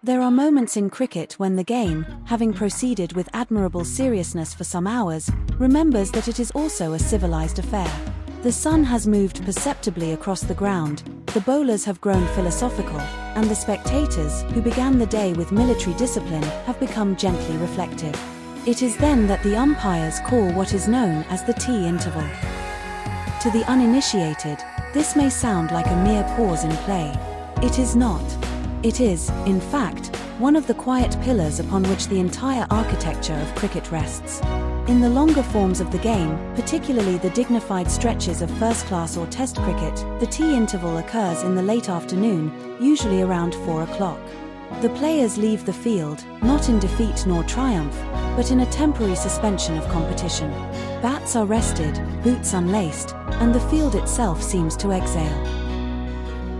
There are moments in cricket when the game, having proceeded with admirable seriousness for some hours, remembers that it is also a civilized affair. The sun has moved perceptibly across the ground, the bowlers have grown philosophical, and the spectators, who began the day with military discipline, have become gently reflective. It is then that the umpires call what is known as the tea interval. To the uninitiated, this may sound like a mere pause in play. It is not. It is, in fact, one of the quiet pillars upon which the entire architecture of cricket rests. In the longer forms of the game, particularly the dignified stretches of first-class or test cricket, the tea interval occurs in the late afternoon, usually around 4 o'clock. The players leave the field, not in defeat nor triumph, but in a temporary suspension of competition. Bats are rested, boots unlaced, and the field itself seems to exhale.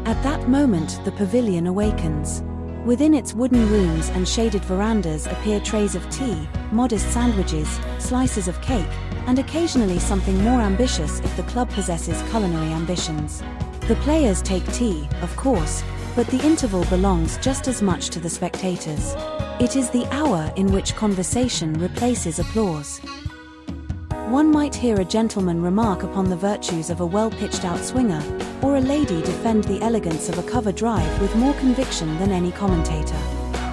At that moment the pavilion awakens. Within its wooden rooms and shaded verandas appear trays of tea, modest sandwiches, slices of cake, and occasionally something more ambitious if the club possesses culinary ambitions. The players take tea, of course, but the interval belongs just as much to the spectators. It is the hour in which conversation replaces applause. One might hear a gentleman remark upon the virtues of a well-pitched-out swinger, or a lady defend the elegance of a cover drive with more conviction than any commentator.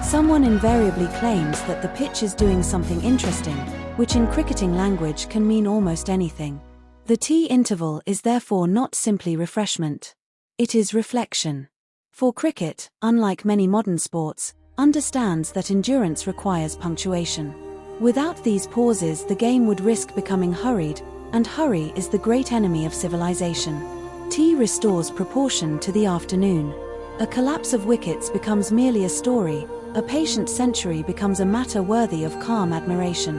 Someone invariably claims that the pitch is doing something interesting, which in cricketing language can mean almost anything. The tea interval is therefore not simply refreshment. It is reflection. For cricket, unlike many modern sports, understands that endurance requires punctuation. Without these pauses the game would risk becoming hurried, and hurry is the great enemy of civilization. Tea restores proportion to the afternoon. A collapse of wickets becomes merely a story, a patient century becomes a matter worthy of calm admiration.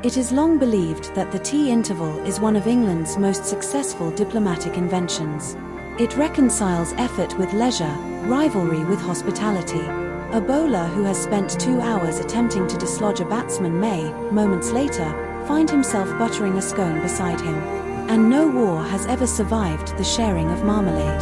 It is long believed that the tea interval is one of England's most successful diplomatic inventions. It reconciles effort with leisure, rivalry with hospitality. A bowler who has spent 2 hours attempting to dislodge a batsman may, moments later, find himself buttering a scone beside him. And no war has ever survived the sharing of marmalade.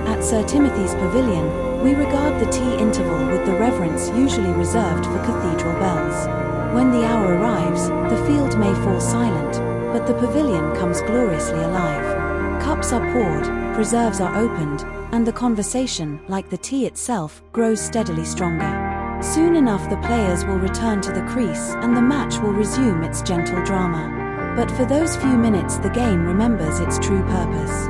At Sir Timothy's Pavilion, we regard the tea interval with the reverence usually reserved for cathedral bells. When the hour arrives, the field may fall silent, but the pavilion comes gloriously alive. Cups are poured, preserves are opened, and the conversation, like the tea itself, grows steadily stronger. Soon enough the players will return to the crease and the match will resume its gentle drama. But for those few minutes the game remembers its true purpose.